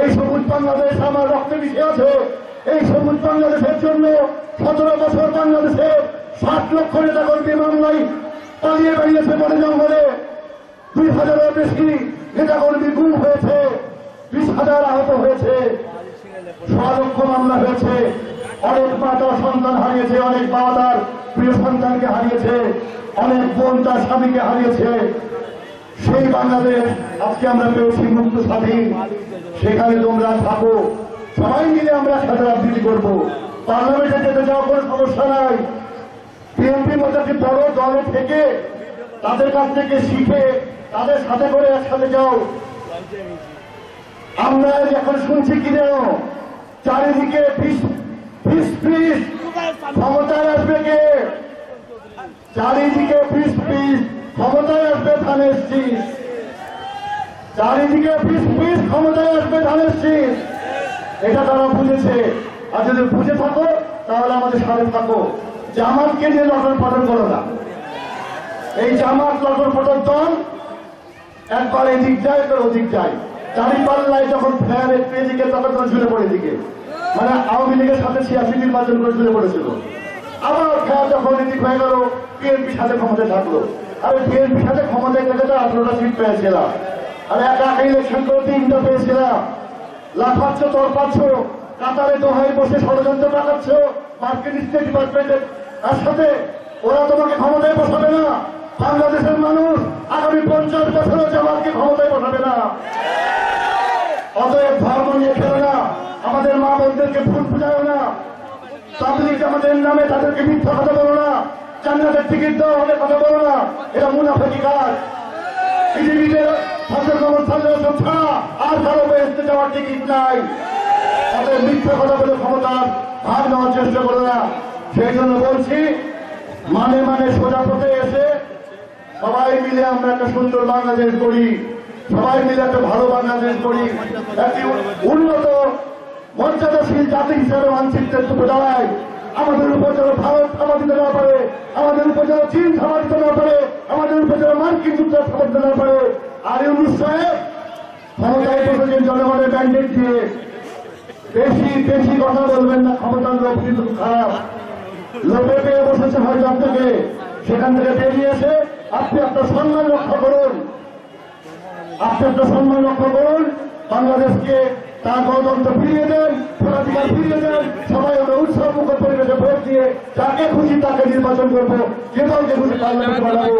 এই সবুজ বাংলাদেশ আমার রক্তে মিশে আছে। এই সবুজ বাংলাদেশের জন্য 17 বছর বাংলাদেশে 7 লক্ষ নেতাকর্মী মামলায় পালিয়ে বেরিয়েছে বনে জঙ্গলে। 2000-এর বেশি নেতাকর্মী গুম হয়েছে, 20,000 আহত হয়েছে, 6 লক্ষ মামলা হয়েছে। অনেক মা তার সন্তান হারিয়েছে, অনেক বাবা তার প্রিয় সন্তানকে হারিয়েছে, অনেক বোন তার স্বামীকে হারিয়েছে। সেই বাংলাদেশ আজকে আমরা পেয়েছি মুক্ত স্বাধীন। সেখানে তোমরা থাকো, সবাই মিলে আমরা সাথে রাজনীতি করবো। পার্লামেন্টে যেতে যাওয়া কোনো সমস্যা নাই। বিএনপির মতো একটি বড় দলে থেকে তাদের কাছ থেকে শিখে তাদের সাথে করে একসাথে যাও। আমরা এখন শুনছি কিনা চারিদিকে ফিস ক্ষমতায় আসবে কে? চারিদিকে ফিস ক্ষমতায় আসবে ধানের শীষ। চারিদিকে ফিস ক্ষমতায় আসবে ধানের শীষ। এটা তারা বুঝেছে। আর যদি বুঝে থাকো তাহলে আমাদের সাথে থাকো। জামাতকে নিয়ে লটর পটর করো না। এই জামাত লটর পটর দল একবার এদিক যায় একবার ওদিক যায়। চারিপাল্লায় যখন ফ্যান একটু এদিকে তখন ঝুলে পড়ে দিকে, মানে আওয়ামী লীগের সাথে 86 নির্বাচন করে ঝুলে পড়েছিল। আবার ফ্যান যখন এদিক হয়ে গেল বিএনপির সাথে ক্ষমতায় থাকলো। আরে বিএনপির সাথে ক্ষমতায় থেকে তো 18টা সিট পেয়েছিলাম, আর একা ইলেকশন করে 3টা পেয়েছিলাম। লাফাচ্ছ তরপাচ্ছ, কাতারে দোহাই বসে ষড়যন্ত্র লাগাচ্ছ মার্কেট স্টেট ডিপার্টমেন্টের সাথে। ওরা তোমাকে ক্ষমতায় বসাবে না। বাংলাদেশের মানুষ আগামী 50 বছরও জামাতকে ক্ষমতায় বসাবে না। অতএব ধর্ম নিয়ে খেলো না, আমাদের মা বোনদেরকে ভুল বুঝাও না। তাবলীগ আমাদের নামে তাদেরকে মিথ্যা কথা বলো না। জান্নাতের টিকিট দেওয়া হলে কথা বলো না, এটা মুনাফিকি কাজ। পৃথিবীতে হযরত মুহাম্মদ সাল্লাল্লাহু আলাইহি ওয়াসাল্লাম ছাড়া আর কারো বেহেশতে যাওয়ার টিকিট নাই। তাদের মিথ্যা কথা বলে ক্ষমতার ভাগ নেওয়ার চেষ্টা করো না। সেই জন্য বলছি, মানে সোজা পথে এসে সবাই মিলে আমরা একটা সুন্দর বাংলাদেশ করি, সবাই মিলে একটা ভালো বাংলাদেশ করি, একটি উন্নত মর্যাদাশীল জাতি হিসেবে মানচিত্রের তুলে দাঁড়ায়। আমাদের উপর যেন ভারত থামা দিতে না পারে, আমাদের উপর যেন চীন থামা দিতে না পারে, আমাদের উপর যেন মার্কিন যুক্তরাষ্ট্র থামা দিতে না পারে। আর ইউনূস সাহেব ক্ষমতায় বসেছেন জনগণের ব্যান্ডেড দিয়ে। বেশি কথা বলবেন না, ক্ষমতার লোভ কিন্তু খারাপ। লোভে পেয়ে বসেছে হয়তো আপনাকে, সেখান থেকে বেরিয়ে এসে আপনি আপনার সম্মান রক্ষা করুন। আপনি আপনার সম্মান রক্ষা করুন, বাংলাদেশকে তার গণতন্ত্র ফিরিয়ে দেন, ভোটাধিকার ফিরিয়ে দেন। সবাই আমরা উৎসব মুখর পরিবেশে ভোট দিয়ে যাকে খুশি তাকে নির্বাচন করবো, যে দলকে খুশি পার্লামেন্ট বানাবো।